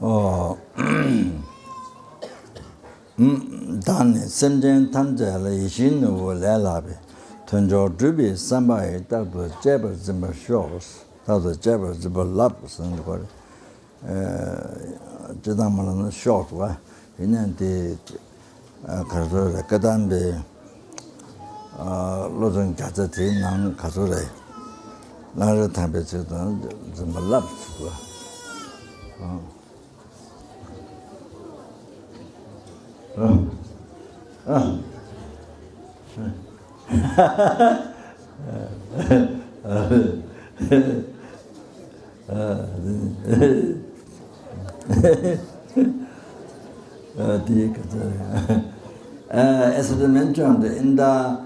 Oh, done sentient tangible is in the Labi. Tunjo Drubi, somebody that was Jabber Zimmer shows, that was Jabber Zimmer Laps and what Jadaman short way. In the Kadambe Lodon Katati, Nan Kasure. Larger temperature than Zimmer Laps. As I mentioned, in the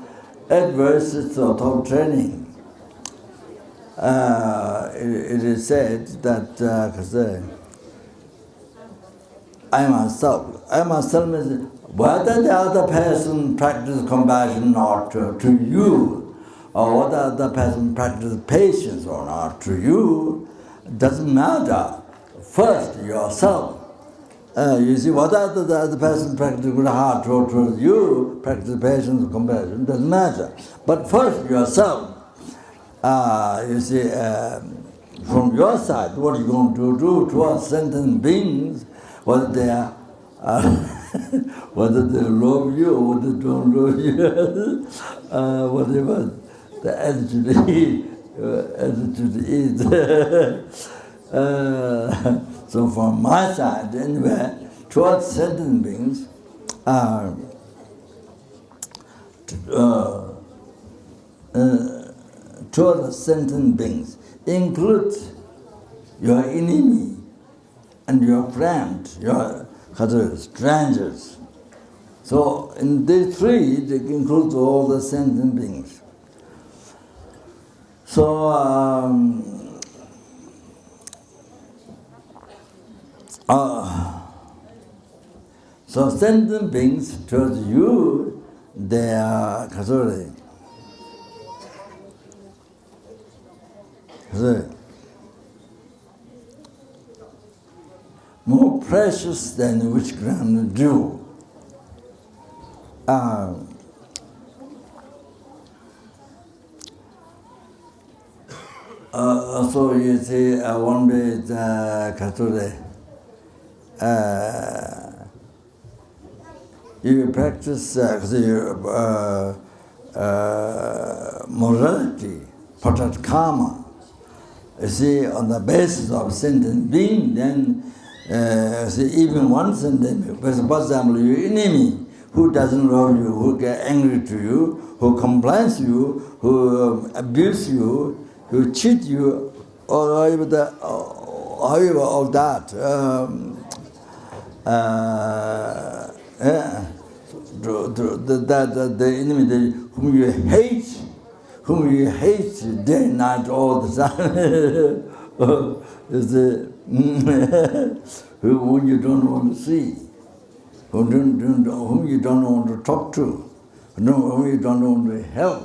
adverse sort of training, it is said that I myself means whether the other person practices compassion or not to you, or whether the other person practices patience or not to you, doesn't matter. First, yourself. You see, whether the other person practices good heart towards you, practice patience or compassion, doesn't matter. But first, yourself. You see, from your side, what are you going to do towards sentient beings, whether they are, whether they love you or whether they don't love you, whatever the attitude is. So from my side, anyway, towards sentient beings, towards sentient beings includes your enemy and your friend, your strangers. So in these three, it includes all the sentient beings. So so sentient beings towards you, they are more precious than which ground dew. So you see, one day you practice morality, patat karma. You see, on the basis of sentient being, then see, even one sentient being, for example, your enemy who doesn't love you, who gets angry to you, who complains you, who abuses you, who cheats you, or however of that. The enemy whom you hate day and night all the time, whom you don't want to see, whom you don't want to talk to, whom you don't want to help,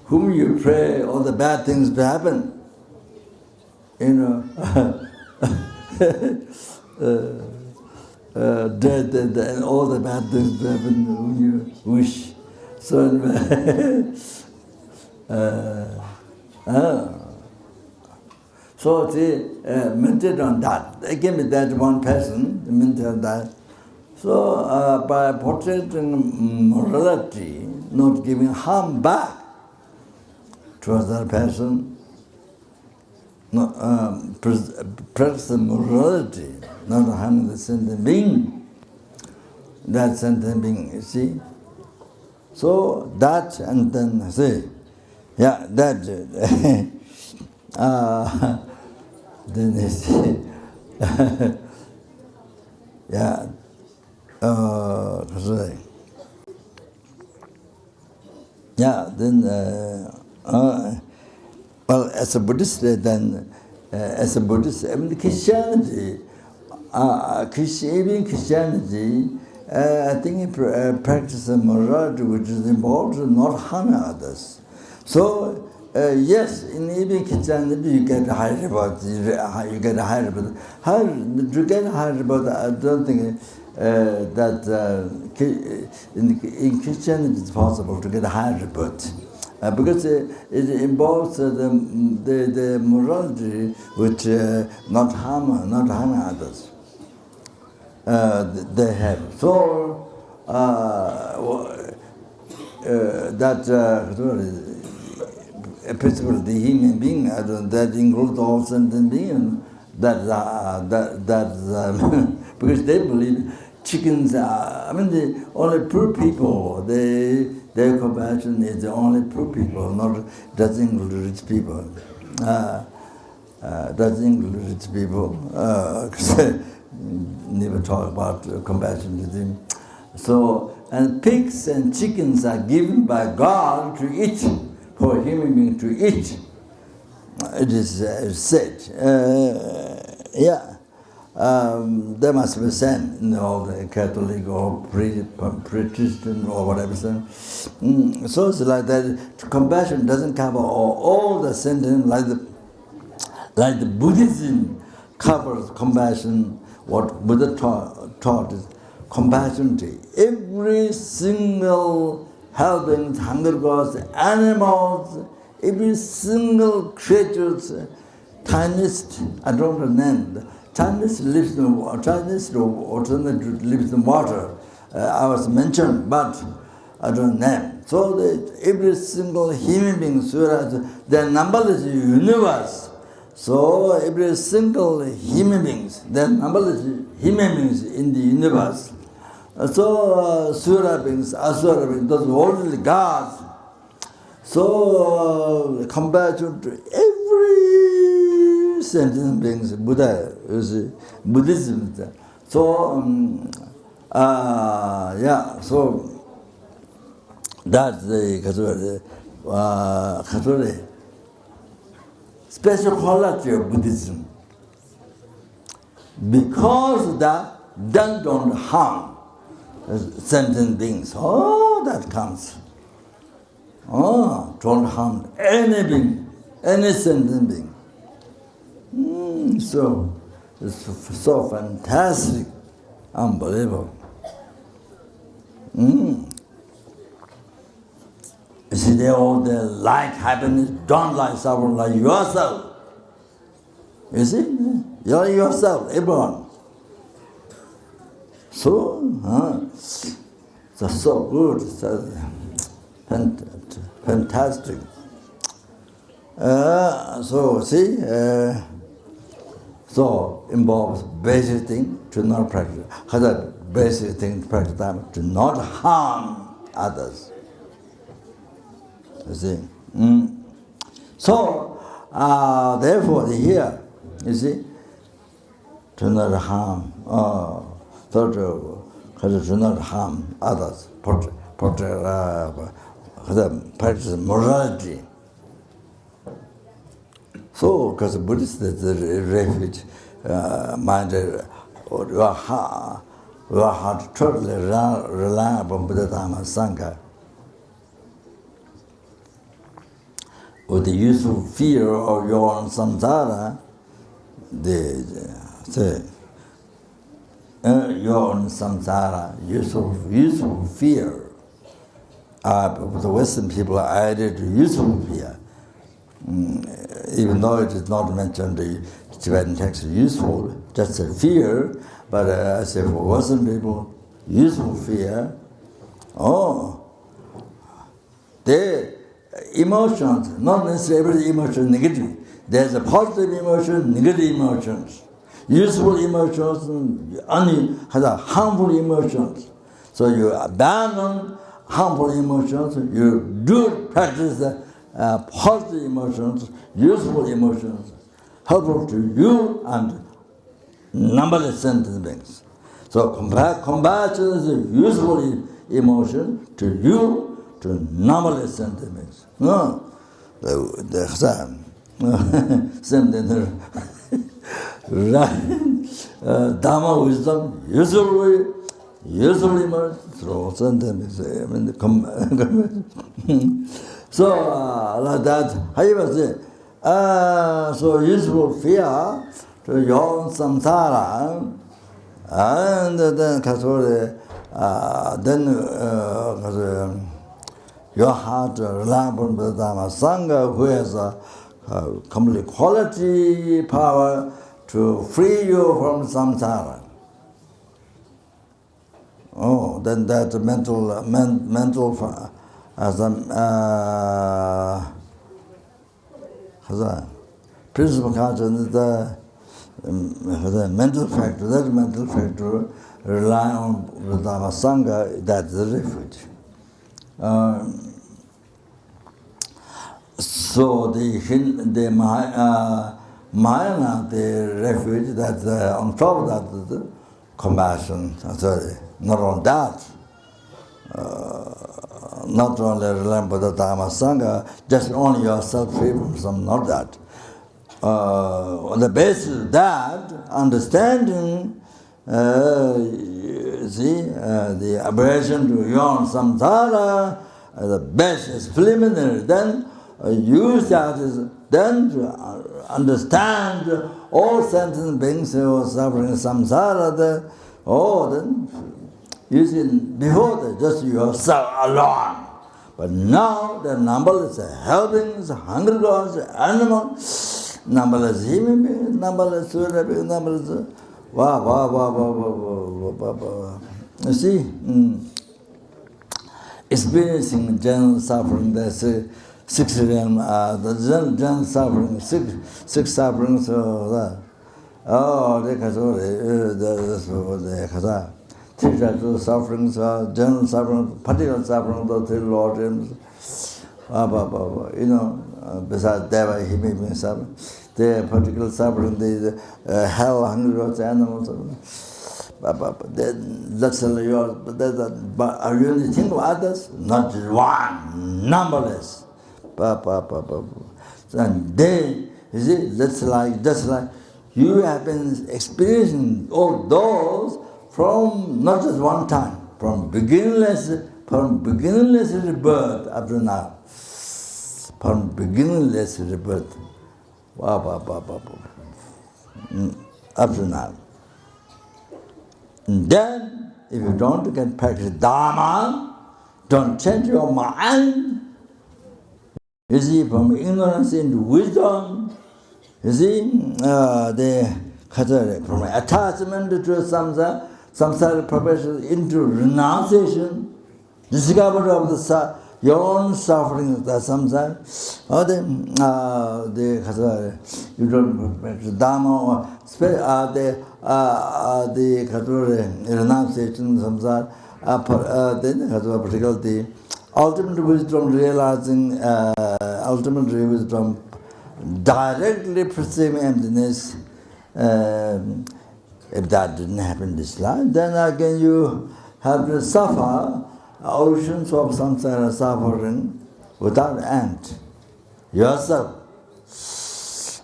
whom you pray all the bad things to happen, dead and all the bad things to happen when you wish. So so they meditate on that. They gave me that one person, meditate on that. So by portraying morality, not giving harm back to other person, practice morality, not harming the sentient being. That sentient being, you see. So that, and then say, yeah, that. Then they say, yeah. Yeah, then, well, as a Buddhist, then, as a Buddhist, I mean, Christianity, even Christianity, I think it practices morality which is involved in not harming others. So, Yes, in even kitchen you get high about you get high about how to get high about. I don't think that in kitchen it is possible to get high about because it involves the morality which not harm others. They have so that. A principle, the human being, that includes all sentient beings. Because they believe chickens are, only poor people. Their compassion is the only poor people, not doesn't include rich people. Doesn't include rich people. Never talk about compassion with him. So, and pigs and chickens are given by God to eat. For a human being to eat, it is said. There must be same in all the Catholic or Protestant or whatever. So it's like that. Compassion doesn't cover all the sentient, like the Buddhism covers compassion. What Buddha taught is compassion to every single helping hunger gods, animals, every single creature's tiniest, I don't know the name, tiniest lives in water, tiniest alternate lives in water. I was mentioned, but I don't know. So that every single human being, their numberless universe. So every single human beings, their numberless human beings in the universe. So Sura beings, Asura beings, those are only gods. So compared to every sentient beings, Buddha is Buddhism. So so that's the special quality of Buddhism. Because that don't harm sentient beings. Oh, that comes. Oh, don't harm any being, any sentient being. So, it's so fantastic, unbelievable. You see, they all like happiness, don't like suffering, like yourself. You see, you're yourself, everyone. So, so good, so fantastic. So see, so involves basic thing to not practice. Other basic thing to practice to not harm others. You see. So therefore here, you see, to not harm. So to not harm others, practice morality. So, because Buddhist is a refuge minded, you are hard to totally rely upon Buddha Dhamma Sangha. With the useful fear of your own samsara, your own samsara, useful fear. The Western people are added to useful fear. Even though it is not mentioned in the Tibetan text, useful, just a fear, but I say for Western people, useful fear, their emotions, not necessarily every emotion negative. There's a positive emotion, negative emotions. Useful emotions, only has a harmful emotions. So you abandon harmful emotions, you do practice the positive emotions, useful emotions, helpful to you and numberless sentient beings. So compassion is a useful emotion to you, to numberless sentient beings. No, the same thing. Dhamma wisdom, useful emotions, through sentient beings. So, like that, how you must say, so useful fear to your samsara, and then, your heart reliable on the Dhamma Sangha, who has a complete quality power to free you from samsara. Oh, then that mental as a principal consciousness, the mental factor, that mental factor rely on the Dhamma Sangha, that's the refuge. So the Mahayana, the refuge, that on top of that, the compassion, sorry, not on that, not only relying on the Dhamma Sangha, just only yourself free from some, not that. On the basis of that, understanding, the aberration to yon samsara, the best is preliminary, then use that as then to understand all sentient beings who are suffering samsara, then using before that just yourself alone. But now the numberless helpings, hungry gods, animals, numberless human beings, numberless Surya beings, numberless You see, experiencing general suffering, that's six realm, the general suffering, six sufferings, the sufferings, general suffering, particular suffering, the three Lord realms, besides Deva, he may be suffering. The particular suffering, the hell, hungry animals. That's yours. But are you only think of others? Not one, numberless. And they, you see, just like you have been experiencing all those from not just one time, from beginningless rebirth up to now. From beginningless rebirth. Up to now. And then, if you don't get practice Dharma, don't change your mind. You see, from ignorance into wisdom. You see, from attachment to samsara profession into renunciation, discovery of your own suffering, the samsara, or you don't practice Dharma, or the renunciation, samsara, then particularly the ultimate wisdom realizing, ultimate wisdom directly perceiving emptiness. If that didn't happen this life, then again you have to suffer oceans of samsara suffering without end. Yourself,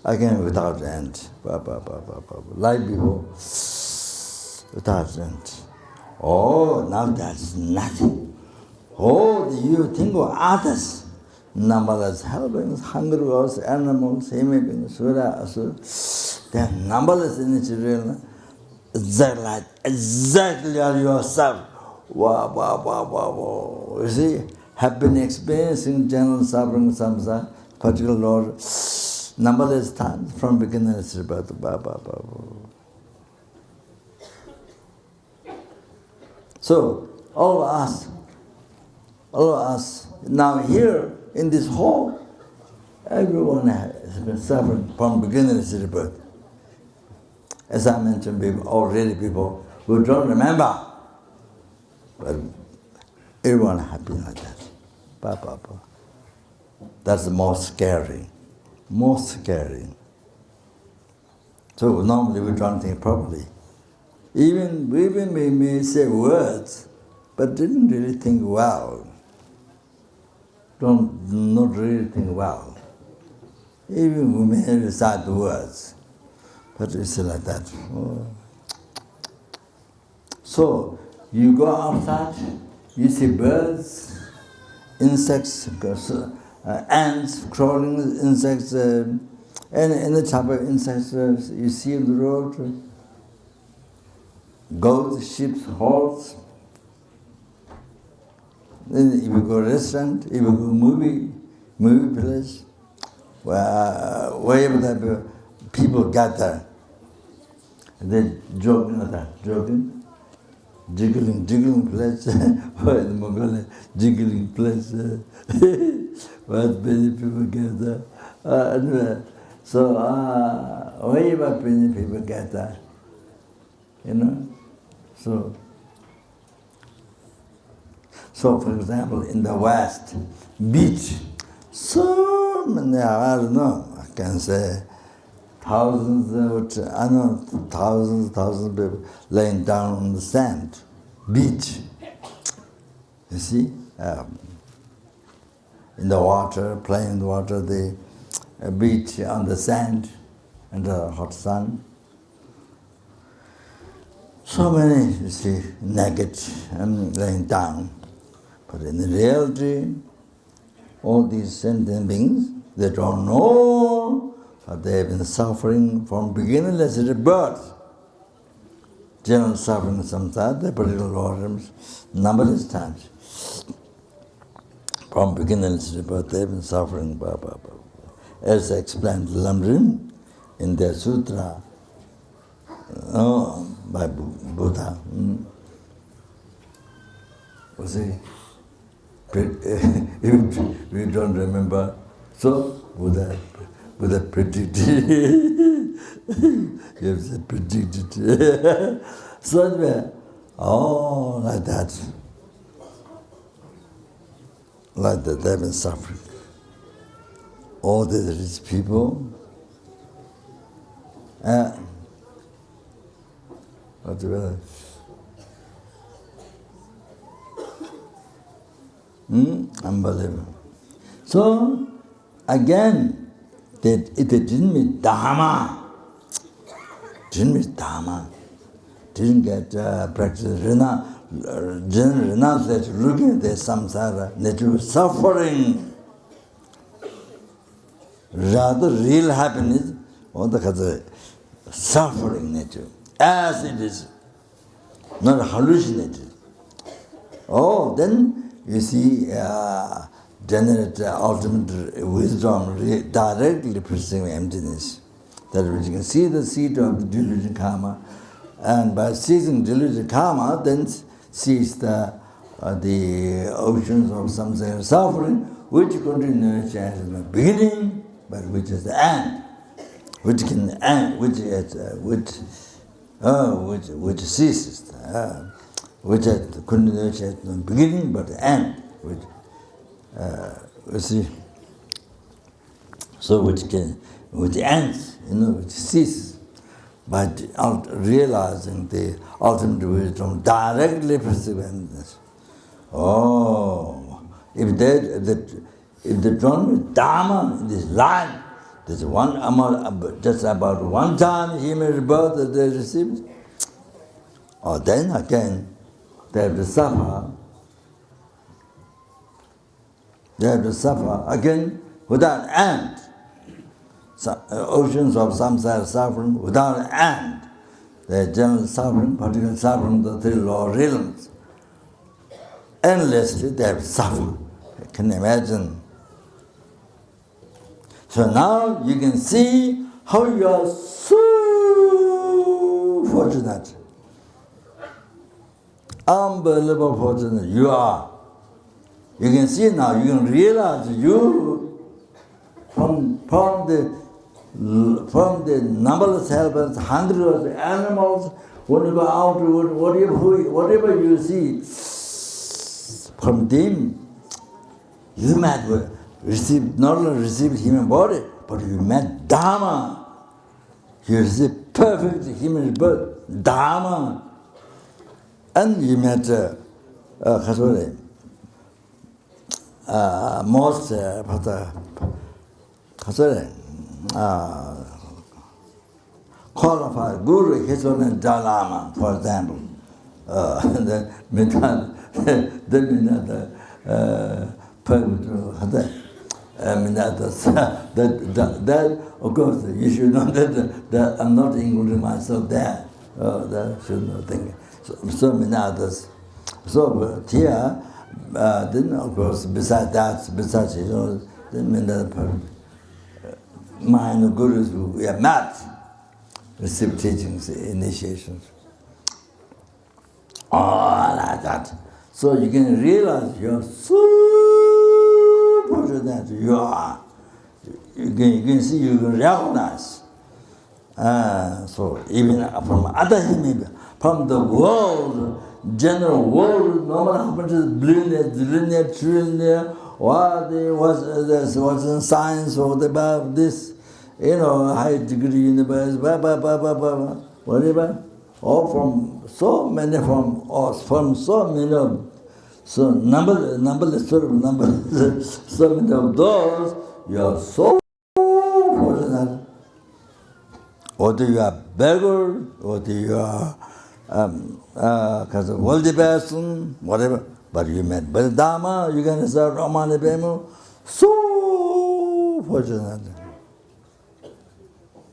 again without end. Like before, without end. Oh, now that's nothing. Oh, you think of others. Numberless helpings, hungry gods, animals, human beings, Surya, Asura. They are numberless in its realm. Exactly yourself. Wow. You see, have been experiencing general suffering, samsara, particular Lord, numberless times from beginningless rebirth. So, all of us, now here in this hall, everyone has been suffering from beginningless rebirth. As I mentioned, people who don't remember, but everyone has been like that. That's the most scary. So normally we don't think properly. Even we may say words, but didn't really think well. Not really think well. Even we may recite the words, but it's like that. So you go outside, you see birds, insects, ants, crawling insects, and any type of insects you see on the road, goats, sheep, horse. Then if you go restaurant, if you go movie place, wherever the people gather, then joking, jiggling place, where in Mongolia, jiggling place, where many people gather. Anyway, so wherever many people gather, So, for example, in the West, beach, so many, I don't know, I can say thousands of people laying down on the sand, beach. You see, in the water, playing in the water, the beach on the sand, and the hot sun. So many, you see, naked and laying down. But in reality, all these sentient beings, they don't know that they have been suffering from beginningless rebirth. General suffering samsara, the particular organs, numberless times. From beginningless rebirth, they have been suffering. As explained Lamrim in their sutra by Buddha. Was he? If we don't remember, so Buddha predicted. He has predicted. So like that. Like that, they've been suffering. All the rich people, whatever. Unbelievable. So, again, it didn't mean Dharma. Didn't get practice renunciation, looking at the samsara, nature suffering. Rather, real happiness, or the suffering nature, as it is, not hallucinated. Then you see, generate ultimate wisdom directly pursuing emptiness. That which you can see the seed of the delusion karma, and by seizing delusion karma, then sees the oceans of samsara suffering, which continues as the beginning, but which is the end, which can end, which ceases. Which continues at the beginning but the end, which you see. So which ends, which ceases by realizing the ultimate wisdom directly pursuing this. If they don't with Dharma in this life, there's one amount, just about one time human rebirth that they received, then again they have to suffer. They have to suffer again without end. Oceans of samsara suffering without end. The general suffering, particular suffering, the three lower realms. Endlessly they have to suffer. You can imagine. So now you can see how you are so fortunate. Unbelievable fortunate you are. You can see now, you can realize you from the numberless helpers, hundreds of animals, when you go out, whatever you see from them, you might receive, not only receive human body, but you met Dharma. You receive perfect human birth, Dharma. And you met most qualified guru, Hezbollah Dalama, for example. The that of course you should know that I'm not including myself there. That should not think. So many others. So here, then of course besides the minor gurus who are not receive teachings, initiations. All like that. So you can realize you're so that you are. You can see, you can recognize. So even from other hemispheres, from the world, general world, no matter how much is billionaire, trillionaire, what's in science or about this, high degree universe, whatever. Or from so many so numberless so many of those, you are so fortunate. Whether you are beggar, whether you are wealthy person, whatever, but you met Dharma, you can say Ramani Bemu, so fortunate.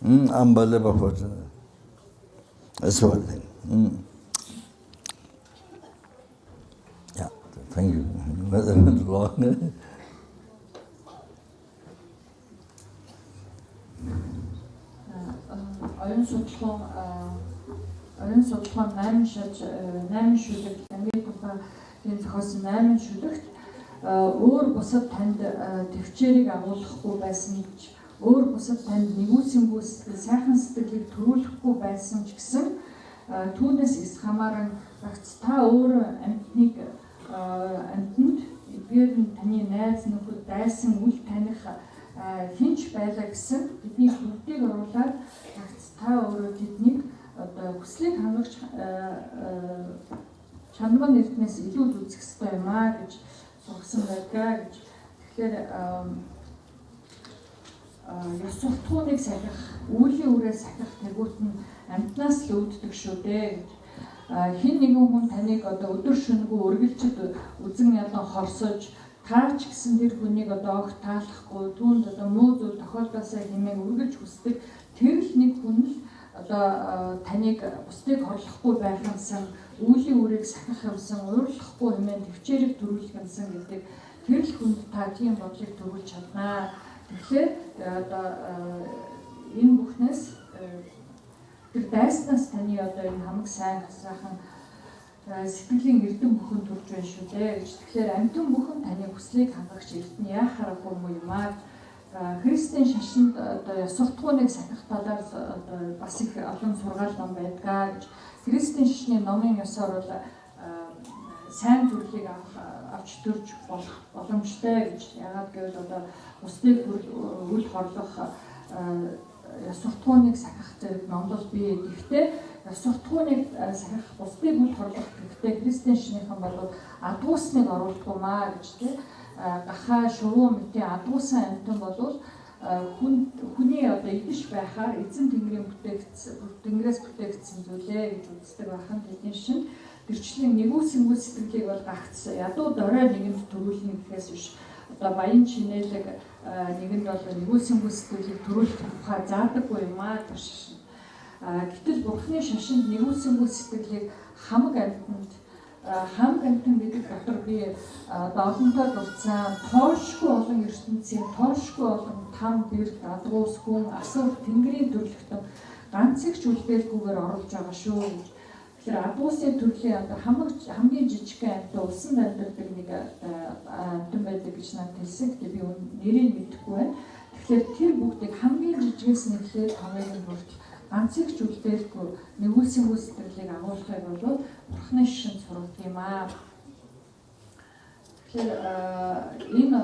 Unbelievable fortunate. That's one thing. Yeah, thank you. Оюун судалгаа 8 шүлэг Америк компанийн зохиосон 8 шүлэгт өөр бусад танд төвчээрийг агуулахгүй байсан ч өөр бусад танд нэгүсэнгүй сэтгэл сайхан сэтгэлийг төрүүлэхгүй байсан ч гэсэн түүнээс их хамааран багц та өөрөө амьтанд эдгээр нь таны найз нөхөд дайсан үл таних хинч байлаа гэсэн бидний бүгдийг оруулаад багц та өөрөө тэднийг одоо хүслийг хангах чанар нэртнээс илүү үзэх хэрэгтэй юм аа гэж сургасан байдаг гэж. Тэгэхээр ёс суртахууныг сахих, үүлийн үрээ сахих тэгүүт нь амьтнаас л үүддэг шүү дээ гэж. Хин нэгэн хүн таныг одоо өдөр шөнөгүй үргэлжид үзэн ялан хорсож таач гэсэн тэр хүнийг одоо огт таалахгүй түүнд одоо муу зүйл тохиолдосоо хэмээн үргэлж хүсдэг тэр л нэг хүн л одоо таныг бусдыг хорлохгүй байх юмсан үүлийн үрийг сахих юмсан уурлахгүй хэмээн төвчээрийг төрүүлэх юмсан гэдэг тэр л хүнд та тийм бодлыг төрүүлж чаднаа. Тэгэхээр одоо энэ бүхнээс тэр дайснаас таны одоо энэ хамаг сайн сайхан сэтгэлийн эрдэм бүхэн төрж байна шүү дээ гэж. Тэгэхээр амьтан бүхэн таны хүслийг хангахч эрдэнэ яахааргүй юм аа. Христийн шашинд одоо ёс суртахууныг сахих талаар одоо бас их олон сургаал ном байдгаа гэж. Христийн шашны номын ёсоор бол сайн төрлийг авч төрж болох боломжтой гэж. Яагаад гэвэл одоо бусдыг үл хорлох ёс суртахууныг сахих зэрэг номдол бий. Гэхдээ ёс суртахууныг сахих бусдыг үл хорлох гэхдээ христийн шашныхан бол адуусныг оруулахгүй маа гэж тийм. Гахаа шувуу мэтийн адуусан амьтан бол хүний одоо идэж байхаар эзэн тэнгэрийн тэнгэрээс бүтээгдсэн зүйлээ гэж үздэг байхын тэдний шин тэрчлэн нэгүсэнгүй сэтгэлийг бол гагц ядуу дорой нэгэнд төрүүлнэ гэхээс биш одоо баян чинэлэг нэгэнд бол нэгүсэнгүй сэтгэлийг төрүүлэх тухай заадаггүй юм аа тэр шин. Гэтэл Бурхны шашинд нэгүсэнгүй сэтгэлийг хамаг амьтан гэдэг дотор би олонтой дурдсан тоошгүй олон ертөнцийн тоошгүй олон там бэр дадгуус хүн асар тэнгэрийн төрлөختөн ганцыг ч үлдээлгүйгээр оруулж байгаа шүү гэж. Тэгэхээр адуусын төрлийн одоо хамгийн жижигхэн амьтан усан амьдардаг нэг амьтан байдаг гэж надад хэлсэн. Тэгээ би нэрийг мэдэхгүй байна. Тэгэхээр тэр бүгдийг хамгийн жижигээс нэхлээд томыг нь хүртэл ганцыг ч үлдээлгүй нэгүсэнгүй сэтгэлийг агуулхыг бол Бурхны шашинд сургадаг юм аа. Тэгэхээр энэ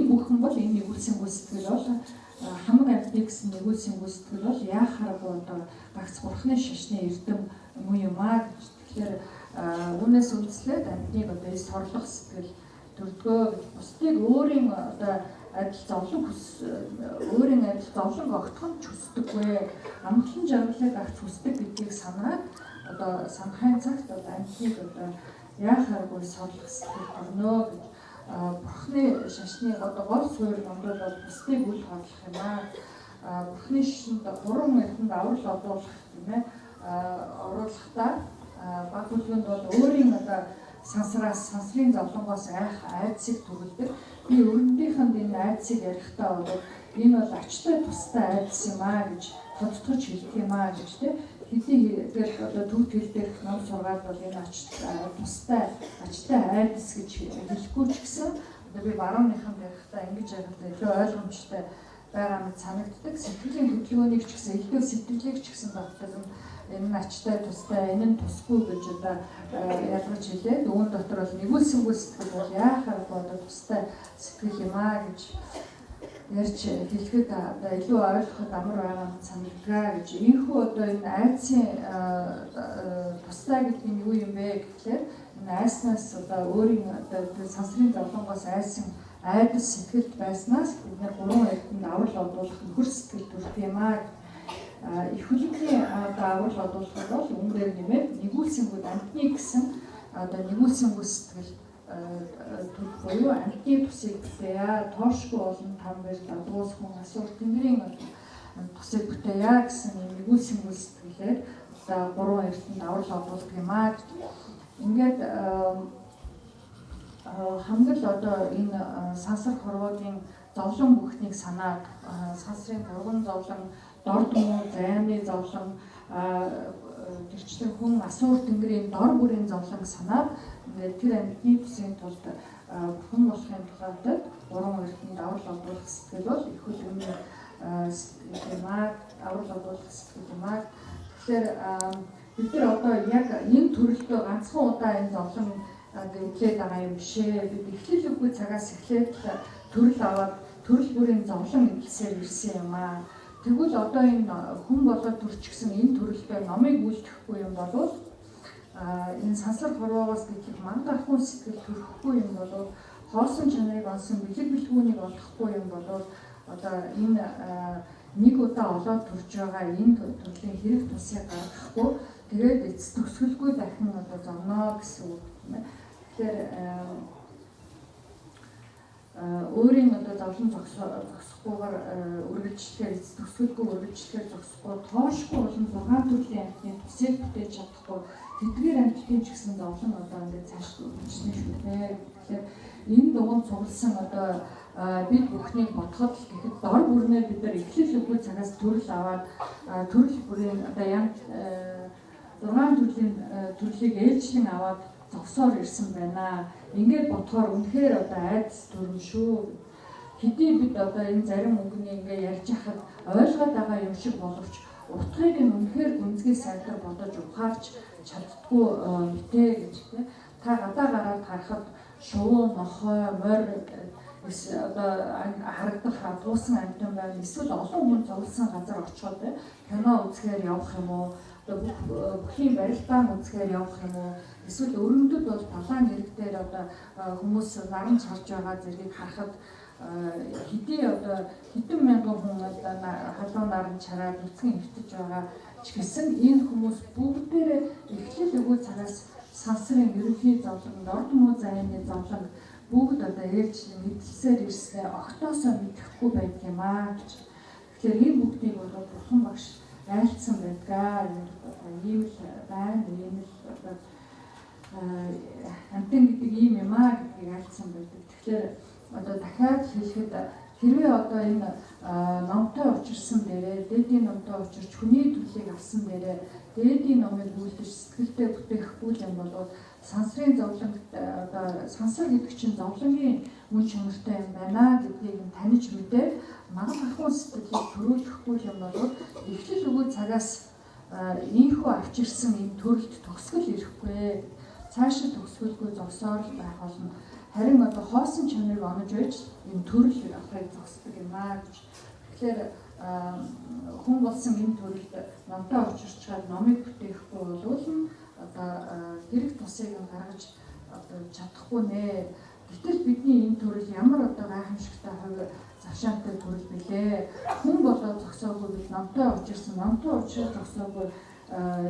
бүхэн бол энэ нэгүсэнгүй сэтгэл бол хамаг амьтны гэсэн нэгүсэнгүй сэтгэл бол яахааргүй одоо багц Бурхны шашны эрдэм юм аа гэж. Тэгэхээр үүнээс үндэслээд амьтныг одоо эс хорлох сэтгэл төрдгөө гэж бусдыг өөрийн одоо адил зовлон огтхон ч хүсдэггүй. Амгалан жаргалыг авч хүсдэг гэдгийг санаад одоо санахын цагт одоо амьтныг одоо яахааргүй сорлох сэтгэл төрнө гэж. Бурхны шашны одоо гол суурь номдод бол бусдыг үл хадлах юм аа. Бурхны шашинд 3 эрдэнд аврал одуулах тийм ээ оруулахдаа баг бүлгэнд бол өөрийн одоо сансраас сансрын зовлонгоос айдсыг төрүүлдэг. Би өргөдийнхэнд энэ айдсыг ярихдаа бол энэ бол ачтай тустай айдс юм аа гэж тодтогч хэлдэг юм аа гэж тийм хэдий тэгээд одоо төвд хэл дээрх ном сургаад бол энэ тустай ачтай айдс гэж хэлэхгүй ч гэсэн одоо би барууныхан ярихдаа ингэж ярихдаа илүү ойлгомжтой байгаа мэт санагддаг. Сэтгэлийн хөдөлгөөнийг ч гэсэн илүү сэтгэлийг ч гэсэн багтаасан энэ ачтай тустай энэ нь тусгүй гэж одоо ялгаж хэлээд үүн дотор бол нэгүүлсэнгүй сэтгэл бол яахаар одоо тустай сэтгэл юм аа гэж ярьж хэлэхэд одоо илүү ойлгоход амар байгаа мэт санагдгаа гэж. Ийхүү одоо энэ айдсын тустай гэдэг нь юу юм бэ гэхлээр энэ айснаас одоо өөрийн одоо сансрын зовлонгоос айсан айдас сэтгэлд байснаас бид нар 3 эрдэнд аврал одуулах нөхөр сэтгэл төрөх юм аа. Их хүлэгний аврал одуулах бол үүнээр нэмээд нэгүүлсэнгүй амьтны гэсэн одоо нэгүүлсэнгүй сэтгэл төрөх буюу амьтны тусыг бүтээя, тоошгүй олон там барил дуус хүн асуур тэнгэрийн тусыг бүтээя гэсэн нэгүүлсэнгүй сэтгэлээр одоо 3 эрдэнд аврал одуулах юм аа. Ингээд хамгийн л одоо энэ сансар хорвоогийн зовлон бүхнийг санаад сансрын турган зовлон, дорд муу зайны зовлон, тэрчлэн хүн асуур тэнгэрийн дор бүрийн зовлон санаад ингээд тэр амьтны бүсийн тулд хүн болохын тулд 3 эрдэнд аврал одуулах сэтгэл бол их үлгэрний сэтгэл аврал одуулах сэтгэл юм аа. Тэгэхээр бид нар одоо яг энэ төрөлтөө ганцхан удаа энэ зовлон эхлээд байгаа юм бишээ. Бид эхлэл үгүй цагаас эхлээд төрөл аваад төрөл бүрийн зовлон эхэлсээр ирсэн юм аа. Тэгвэл одоо энэ хүн болоод төрчихсөн энэ төрөлтөө номыг үйлдэхгүй юм болов энэ сансар хорвоогоос гэдэг мангархуун сэтгэл төрөхгүй юм болов хоосон чанарыг олсон бэлэг бэлгүүнийг олохгүй юм болов одоо энэ нэг удаа олоод төрж байгаа энэ төрлийн хэрэг тусыг гаргахгүй тэгээд эцэс төгсгөлгүй дахин одоо зовноо гэсэн үг тийм ээ. Тэгэхээр өөрийн одоо зовлон зогсохгүйгээр үргэлжлэхээр эцэс төгсгөлгүй үргэлжлэхээр зогсохгүй тоошгүй болон 6 төрлийн амьтны тусыг бүтээж чадахгүй тэдгээр амьтдын ч гэсэн зовлон одоо ингээд цааш үргэлжлэнэ шүү дээ. Тэгэхээр энэ дугуйд цугласан одоо бид бүхнийг бодоход гэхэд дор бүрнээ бид нар эхлэл үгүй цагаас төрөл аваад төрөл бүрийн одоо янз 6 төрлийг ээлжлэн аваад зогсоор ирсэн байна. Ингээд бодохоор үнэхээр одоо айдас төрөн шүү. Хэдий бид одоо энэ зарим үгний ингээ ярьж хахад ойлгоод байгаа юм шиг боловч утгыг нь үнэхээр гүнзгий сайтар бодож ухаарч чаддгүй мэтэ гэж тийм. Та гадаа гараад харахад шувуу, нохой, морь одоо харагдах дуусан амьтан байна. Эсвэл олон хүн зовлсон газар очиод кино үзэхээр явах юм уу? Бүхний барилдаан үзэхээр явах юм уу? Эсвэл өрөндөд бол далайн нэрэг дээр одоо хүмүүс наран царж байгаа зэргийг харахад хэдэн мянган хүн одоо халуун наран чараад эцгийн хөвтөж байгаа ч гэсэн энэ хүмүүс бүгдээрээ эхлэл өгөө цагаас сансрын ерөнхий зовлон, дорд муу зайны зовлон бүгд одоо ээлжлэн мэдлсээр ирснээр огтоосоо мэдэхгүй байдаг юм аа гэж. Тэгэхээр энэ бүгдийг бол бурхан багш айлцсан байдгаа. Ийм л байна, ийм л одоо амтэн гэдэг ийм юм аа гэдгийг айлцсан байдаг. Тэгэхээр одоо дахиад хэлэхэд хэрвээ одоо энэ номтой учирсан дээрээ дээдийн номтой учирч хүний төлийг авсан дээрээ дээдийн номыг үйлдэж сэтгэлдээ бүтээхгүй юм бол сансрын зовлон одоо сансар гэдэг чинь зовлонгийн үн чанартай юм байна гэдгийг таних мэдээ магал ахуй сэтгэлийг төрүүлэхгүй юм бол эхлэл өгөө цагаас ийхүү авчирсан энэ төрөлт төгсгөл ирэхгүй. Цаашаа төгсгөлгүй зогсоор байх болно. Харин одоо хоосон чанарыг онож байж энэ төрөл ахыг зогсдог юм аа гэж. Тэгэхээр хүн болсон энэ төрөлд номтой учирчаад номыг бүтээхгүй болвол одоо хэрэг тусыг гаргаж одоо чадахгүй нэ. Гэтэл бидний энэ төрөл ямар одоо гайхамшигтай хувь завшаантай төрөл билээ. Хүн болоод зогсоогүй бид номтой учирсан, номтой учраад зогсоогүй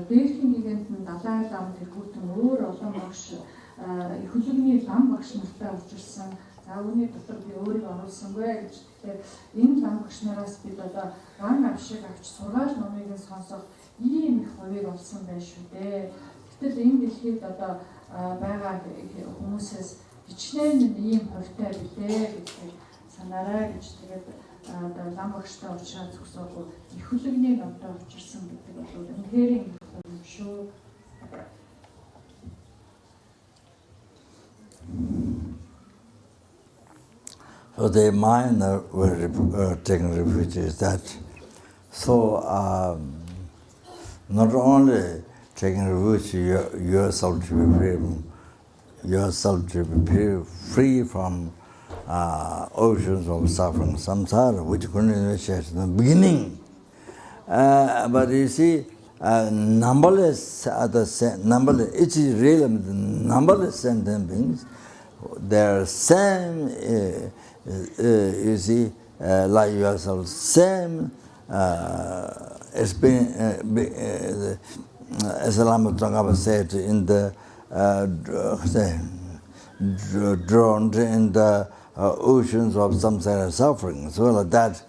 дээрхийн нэгэнд нь далай лам тэргүүтэн өөр олон багш Хүлэгний лам багш нартай учирсан. За үүний дотор би өөрийг оруулсангүй гэж. Тэгэхээр энэ лам багш нараас бид одоо ган авшиг авч сургаал номыг нь сонсох ийм их хувийг олсон байх шүү дээ. Гэтэл энэ дэлхийд одоо байгаа хүмүүсээс хичнээн ийм хувьтай билээ гэдгийг санаарай гэж тэгээд одоо лам багштай уулзаад зогсоогүй их хүлэгний номтой учирсан гэдэг бол үнэхээр юм шүү. So the mind were taking refuge is that. So not only taking refuge yourself to be free from oceans of suffering, samsara, which couldn't initiate in the beginning. But you see, numberless each realm, numberless sentient beings, they're same, you see, like yourself, same experience, as Lama Tsongkhapa said, in the drowned in the oceans of samsara suffering. So like that,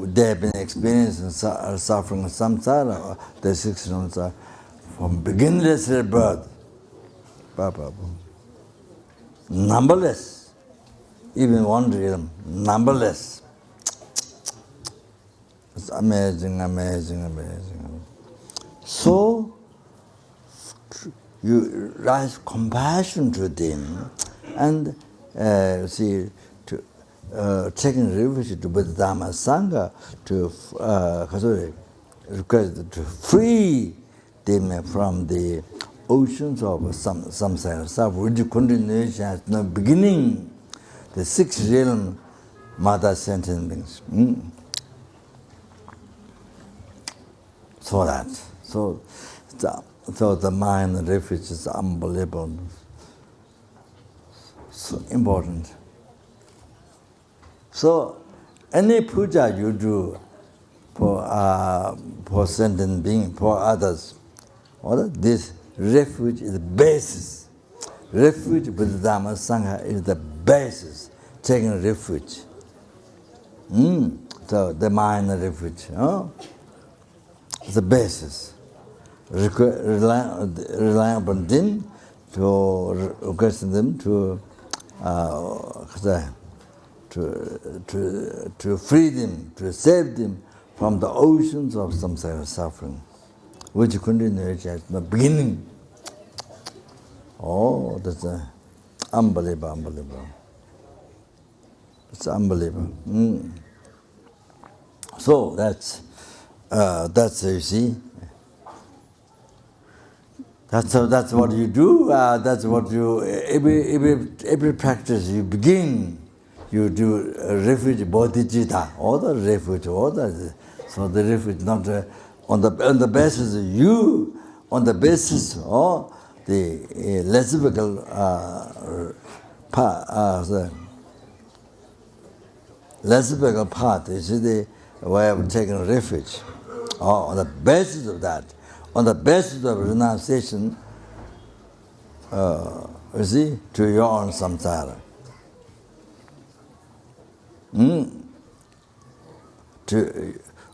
they have been experiencing suffering samsara, the 6 realms are from beginningless birth. Numberless, even one realm, numberless. It's amazing, amazing, amazing. So, you rise compassion to them and see, to taking refuge to Buddha Sangha to free them from the oceans of samsara suffering, which continuation has no beginning. The 6 realm mother sentient beings. So that. So the mind refuge is unbelievable. So important. So any puja you do for sentient being, for others, this refuge is the basis. Refuge with the Dhamma Sangha is the basis. Taking refuge. So the mind refuge. The basis. Rely upon them to request them to free them, to save them from the oceans of samsara suffering, which continues at the beginning. Oh, that's unbelievable, unbelievable. It's unbelievable. So that's you see. That's what you do. That's what you every practice you begin. You do refuge bodhicitta, or the refuge, or the so the refuge not on the basis of you, on the basis of the lesbical lesbical path. You see the way of taking refuge. On the basis of that, on the basis of renunciation, you see, to your own samsara.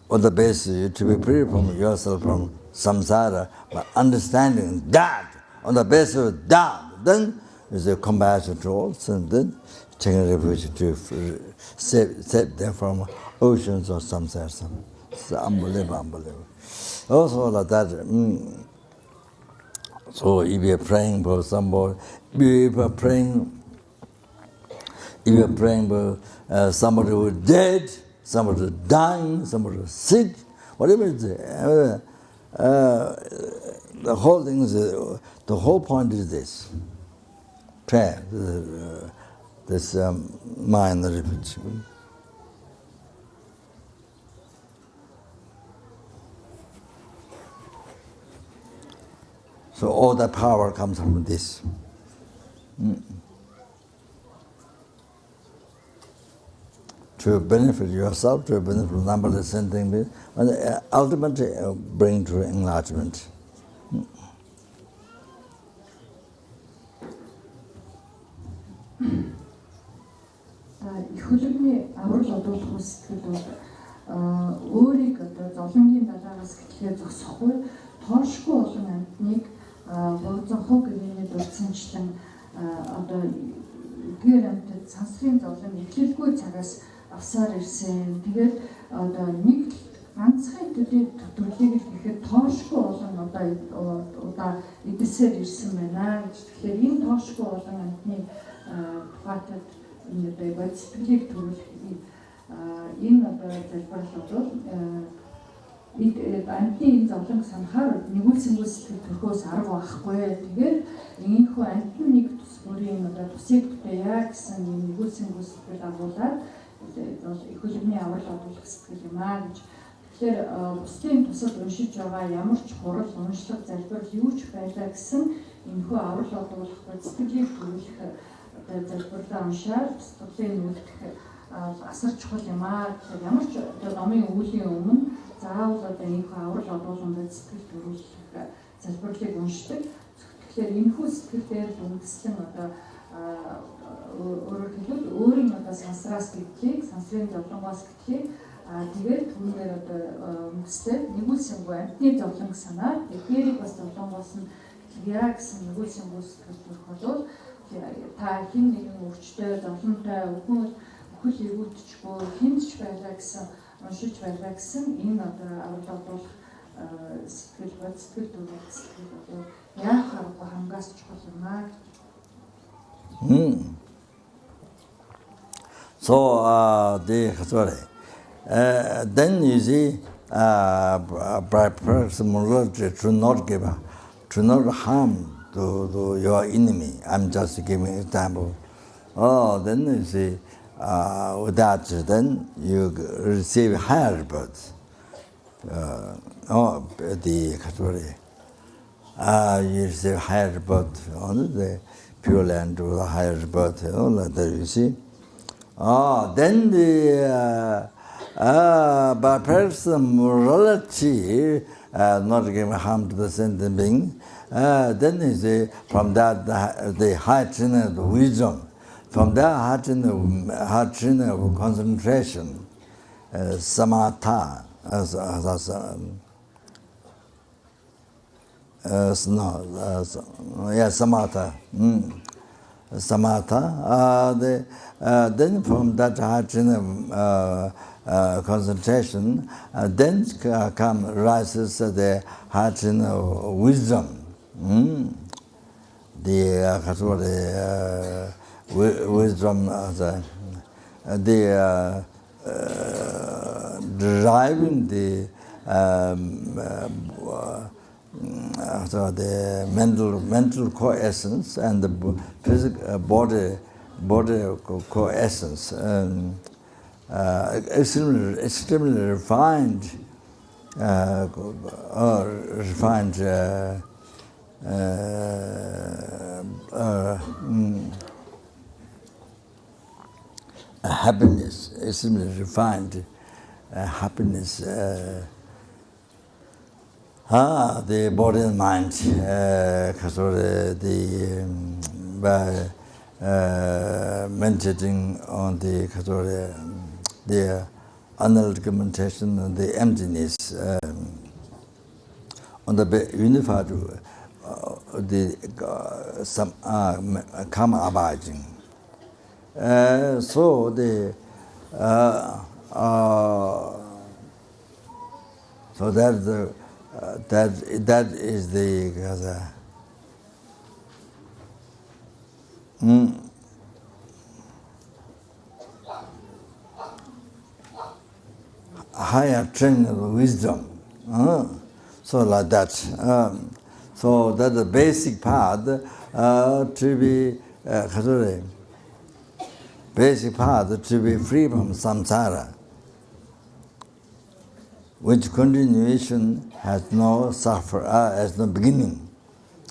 On the basis to be free from yourself from samsara, by understanding that, on the basis of that, then is a compassion to all, and then taking refuge to save them from oceans of samsara. It's unbelievable, unbelievable. Also like that. So if you're praying for somebody, if you're praying for somebody who is dead, somebody who is dying, somebody who is sick, whatever it is, the whole thing is, the whole point is this: prayer, this mind refuge. So all the power comes from this. to benefit yourself, to benefit numberless sentient beings, and ultimately bring to enlightenment. Их хөлөгний аврал одуулах сэтгэл бол өөрийг одоо зовлонгийн далаагаас гэтлээ зогсохгүй тоошгүй олон амьтныг богцохоо гэвний дурдсанчлан одоо гэр амьтад сансрын зовлон эхлэлгүй цагаас авсаар ирсэн. Тэгээд одоо нэг ганцхан төдий төрлийг л гэхэд тоошгүй олон одоо удаа эдэлсээр ирсэн байна гэж. Тэгэхээр энэ тоошгүй олон амьтны тухайтад энэ одоо сэтгэлийг төрүүлэх энэ одоо залбирлууд бол амьтны энэ зовлон санахаар нэгүүлсэнгүй сэтгэл төрхөөс арга байхгүй. Тэгээд ийхүү амьтан нэг тус бүрийн одоо тусыг бүтээе гэсэн нэгүүлсэнгүй сэтгэл агуулаад их хөлөгний аврал одуулах сэтгэл юм аа гэж. Тэгэхээр бусдын тусад уншиж байгаа ямар ч хурал уншлах залбирал юу ч байлаа гэсэн энэхүү аврал одуулах сэтгэлийг төрүүлэх залбирлаа уншаад сэтгэлийн нүүлдэх асар чухал юм аа. Тэгэхээр ямар ч номын өвлийн өмнө заавал одоо энэхүү аврал одуулганд сэтгэл төрүүлэх залбирлыг уншдаг. Тэгэхээр энэхүү сэтгэлээр үндэслэн одоо өөрөөр хэлбэл өөрийн одоо сансраас гэтлийг, сансрын зовлонгоос гэтлийг тэгээд түүнээр одоо үндэслээд нэгүүлсэнгүй амьтны зовлонг санаад эдгээрийг бас зовлонгоос нь яа гэсэн нэгүүлсэнгүй сэтгэл төрөх бол та хин нэгэн өвчтөй, зовлонтой, өхөл эргүүлчихгүй хинч байлаа гэсэн уншиж байлаа гэсэн энэ одоо аврал одуулах сэтгэл бод сэтгэл төрөх сэтгэл одоо яах аргагүй хангаас чухал юм аа. So then you see, by personality to not harm to your enemy. I'm just giving an example. Then you see, with that, then you receive higher birth. You receive higher birth on the Pure Land to the higher birth, like that you see. Then the by person morality, not giving harm to the sentient being, then you see from that the high train of wisdom, from that high train of concentration, samatha, samatha. Samatha. Then from that high train of concentration, then rises the high train of wisdom. The wisdom, deriving the mental core-essence and the physical body core-essence, extremely refined, happiness, extremely refined happiness. The body and mind, by meditating on the analytical meditation on the emptiness, on the unified, some karma abiding. So the so that is the higher training of wisdom. So like that. So that's the basic path to be basic path to be free from samsara, which continuation has no beginning.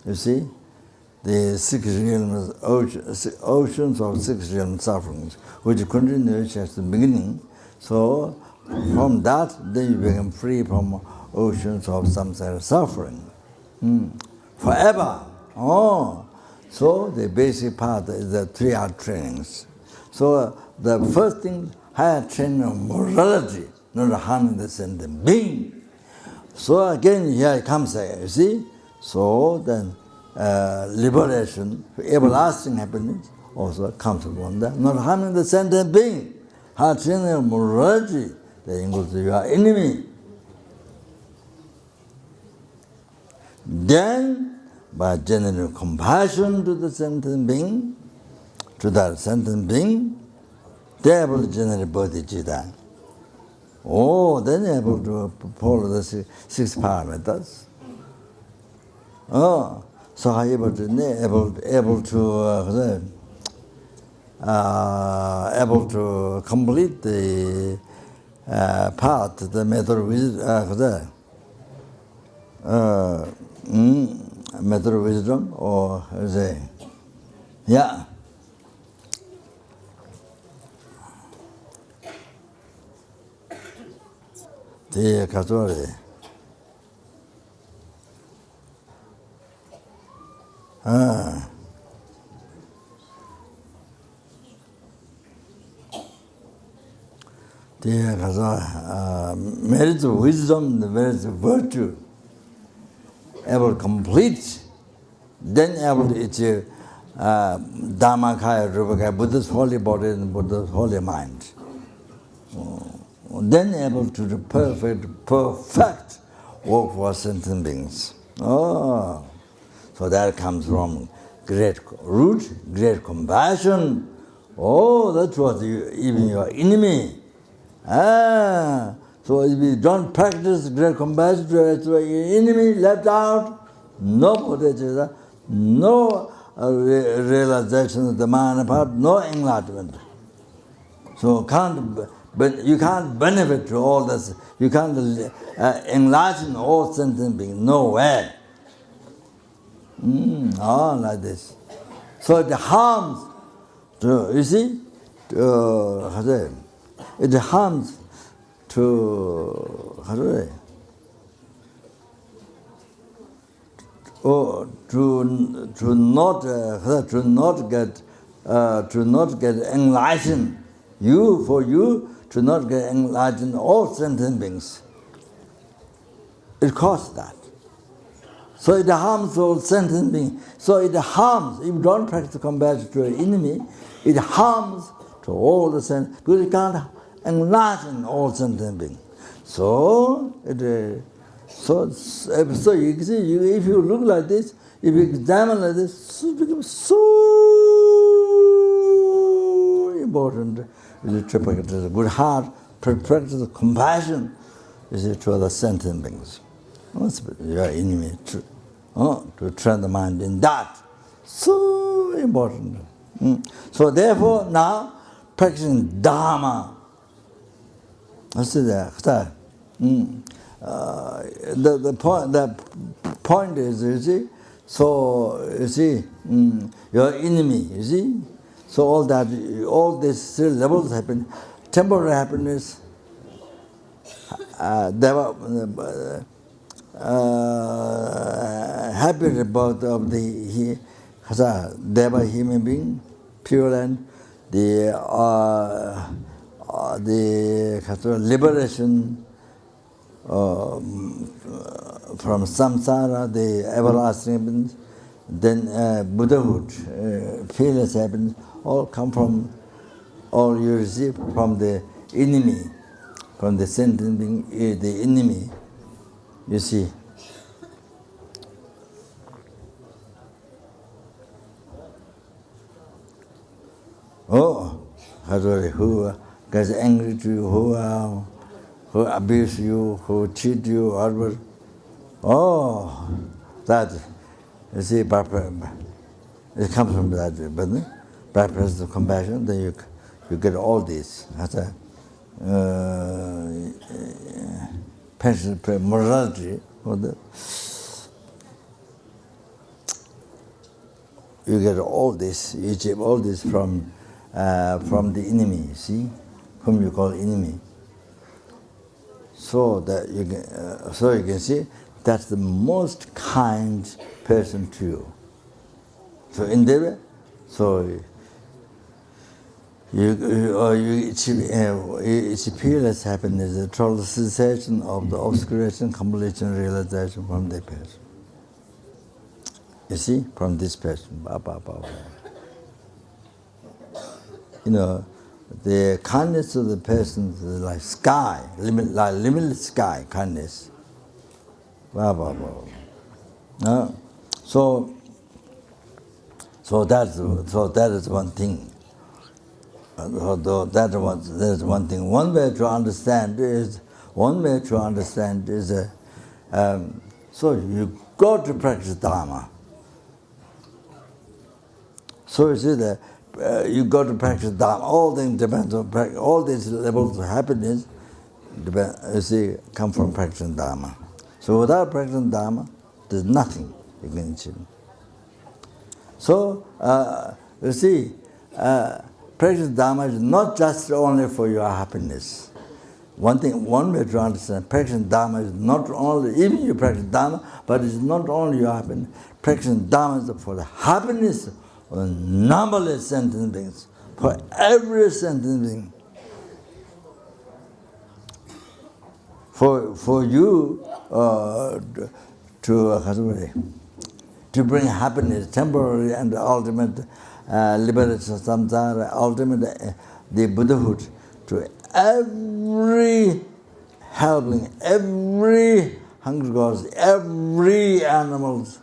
You see, the six realms, oceans of six realms sufferings, which continues at the beginning. So from that, then you become free from oceans of samsara suffering. Forever. Oh, so the basic part is the 3 art trainings. So the first thing, higher training of morality, not harming the sentient being. So again, here it comes again, you see. So then liberation, everlasting happiness also comes from that. Not harming the sentient being. Higher training of morality, that includes your enemy. Then, by genuine compassion to the sentient being, they are able to generate bodhicitta. Oh, then they are able to follow the 6 parameters. Oh, so are able to complete the path, the method of method of wisdom, or say, yeah. The Katori. The Katori. Merits of wisdom, the merits of virtue, able to complete, then able to achieve Dharmakaya, Rupakaya, Buddha's holy body and Buddha's holy mind. Then able to do perfect work for sentient beings. Oh, so that comes from great root, great compassion. Oh, that's what even your enemy. So if you don't practice great compassion to your enemy, left out, no bodhicitta, no realization of the mind apart, no enlightenment. So you can't benefit to all this. You can't enlighten all sentient beings. No way. Like this. So it harms. You see, it harms to not get enlightened. For you to not get enlightened all sentient beings. It costs that. So it harms all sentient beings. So it harms, if you don't practice compassion to your enemy, it harms to all the sentient, because you can't enlighten all sentient beings. So so you can see, if you look like this, if you examine like this, it becomes so important. Is a good heart, practice compassion, is to other sentient beings. Your enemy, to train the mind in that. So important. So therefore now, practicing Dharma. The point is, you see, so you see, your enemy, you see, so all these 3 levels happen. Temporary happiness, they were happy about of the Deva human being, pure and the liberation from samsara, the everlasting happiness, then Buddhahood, fearless happiness, all come from, all you receive from the enemy, from the sentient being, the enemy, you see. Oh, who gets angry to you, who abuse you, who cheat you, or oh, that, you see, it comes from that, but by presence of compassion, then you get all this. Passion, morality, you get all this, you achieve all this from the enemy, see, whom you call enemy. So that you can see that's the most kind person to you. So in that way, so you achieve peerless happiness, the total cessation of the obscuration, completion, realization from the person. You see, from this person. You know, the kindness of the person is like sky, like limitless sky, kindness. No? So that is one thing. That is one thing. One way to understand is so you go to practice Dharma. So you see that you go to practice Dharma. All things depends on practice. All these levels of happiness come from practicing Dharma. So without practicing Dharma, there's nothing you can achieve. So you see, practice Dharma is not just only for your happiness. One way to understand, practicing Dharma is not only, even you practice Dharma, but it's not only your happiness. Practicing Dharma is for the happiness of numberless sentient beings, for every sentient being. For you to bring happiness, temporary and ultimate liberation, samsara, ultimate the Buddhahood, to every helping, every hungry gods, every animals,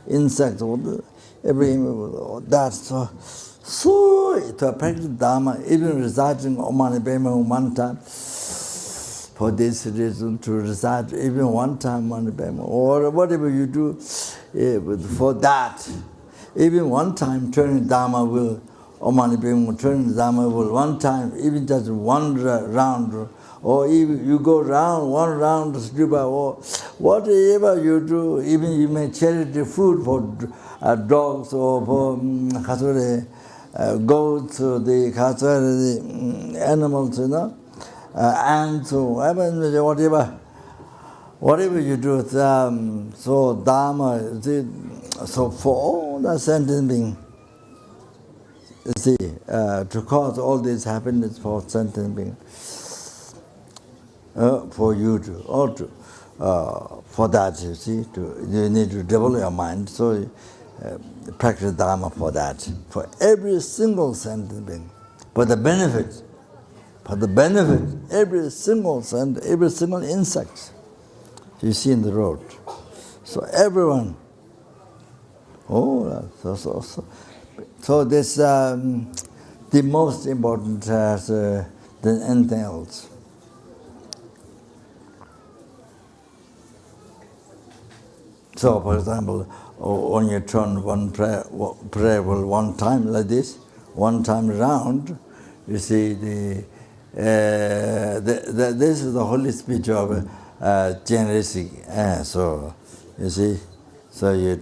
insects, every that's so to practice Dharma, even reciting Om Mani Padme Hum one time. For this reason, to recite even one time Mani Padme, or whatever you do, for that, even one time turning Dharma will, Om Mani Padme, turning Dharma will one time, even just one round, or even you go round, one round, or whatever you do, even you may charity food for dogs or for goats or the animals, you know. And so whatever you do, so Dharma, so for all the sentient being, to cause all this happiness for sentient being, for you to, or to, for that, you need to develop your mind. So practice Dharma for that, for every single sentient being, for the benefit. For the benefit, every single insect you see in the road. So everyone. So this the most important than anything else. So, for example, when you turn one prayer will one time like this, one time around, you see this is the holy speech of Chenrezig. So you see, so you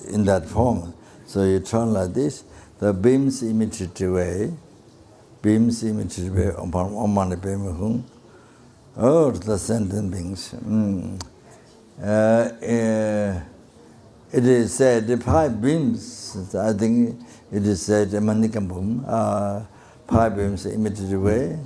in that form, so you turn like this. The beams imitative way, upon Om Mani Padme Hum. Oh, the sentient beings. It is said the 5 beams. I think it is said Manikambum. 5 beams imitative way,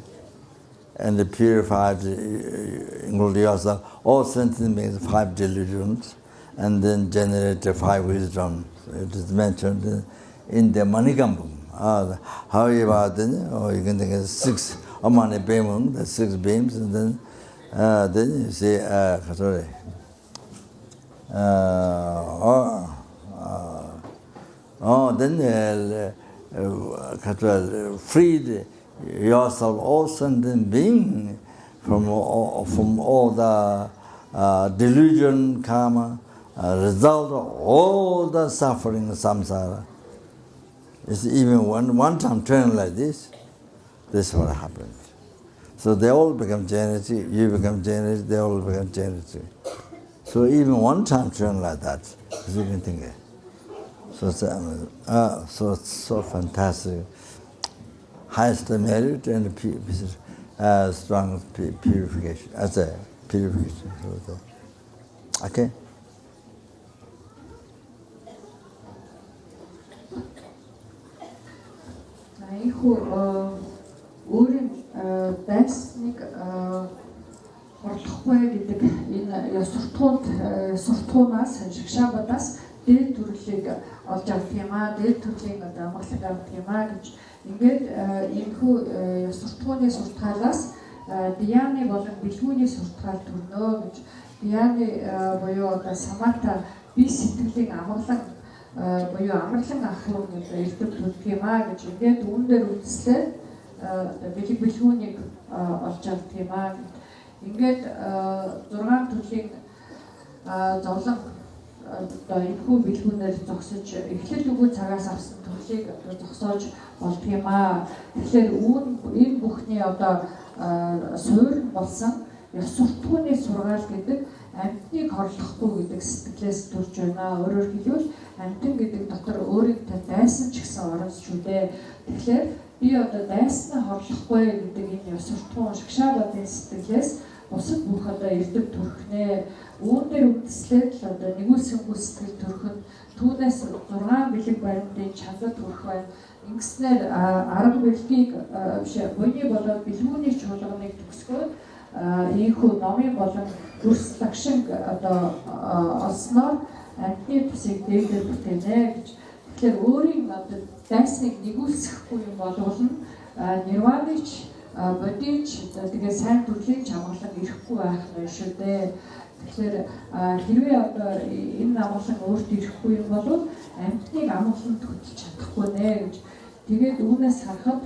and the purified, include yourself, all sentient beings, 5 delusions, and then generate 5 wisdom. So it is mentioned in the Manikambum. However, you can think of 6 Om Mani Padme Hum, the 6 beams, and then you say, then freed yourself, all sentient being, from all the delusion, karma, result of all the suffering, samsara. It's even one time turn like this is what happens. So they all become Chenrezig, you become Chenrezig, they all become Chenrezig. So even one time turn like that, as you can think of. So fantastic. Highest merit and strong purification as a purification. Okay. Өөрийн дайсныг хорлохгүй гэдэг энэ суртахуунаас шагшаабадаас дээд төрлийг олж авах юм аа, дээд төрлийн амгалан авах юм аа гэж ингээд энэхүү суртахууны суртахаалаас дhyāni болон бэлгүүний суртахаал төрнө гэж dhyāni буюу самата би сэтгэлийн амгалан буюу амарлан ахуй гэдэг төрдөг юм аа гэж ингээд үүн дээр үндэслээд бэлгүүнийг олж авах юм аа. Ингээд 6 төрлийн зовлон энэхүү бэлгүүнээр зогсож эхлэл үгүй цагаас авсан төрлийг зогсоож болдго юм аа. Тэгэхээр энэ бүхний суурь болсон ёс суртахууны сургаал гэдэг амьтныг хорлохгүй гэдэг сэтгэлээс төрж байна. Өөрөөр хэлбэл амьтан гэдэг дотор өөрийнхөө дайсан ч гэсэн орон шүү дээ. Тэгэхээр би дайснаа хорлохгүй гэдэг энэ ёс суртахуун шагшаабадын сэтгэлээс бусад бүх эрдэв төрхнээ. Үүн дээр үндэслээд л нэгүүлсэнгүй сэтгэл төрхөнд түүнээс 6 бэлэг баримтын чадвар төрөх байна. Ингэснээр арга бэлгийг буйны болоод бэлгүүний чуулганыг төгсгөөд ийхүү номын болон дүрс лагшинг олсноор амьтны тусыг дээлээр бүтээнэ гэж. Тэгэхээр өөрийн дайсныг нэгүүлсэхгүй юм болвол нирваныч бодич тэгээ сайн төрлийн амгалан ирэхгүй байх нь шүү дээ. Тэгэхээр хэрвээ энэ амгалан өөрт ирэхгүй юм бол амьтныг амгаланд хөтлөж чадахгүй нэ гэж. Тэгээд үүнээс харахад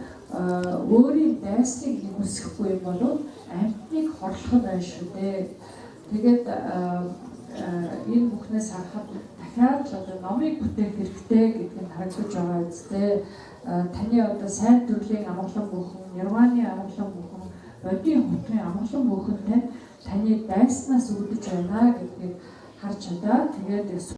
өөрийн дайсныг нэгүүлсэхгүй юм бол амьтныг хорлох нь байна шүү дээ. Тэгээд энэ бүхнээс харахад дахиад номыг бүтээх хэрэгтэй гэдгийг харагдаж байгаа үстэй. Таны сайн төрлийн амгалан бүхэн, нирваны амгалан бүхэн, бодийн хотын амгалан бүхэнтэй таны дайснаас үүдэж байна гэдгийг харж чадаа. Тэгээд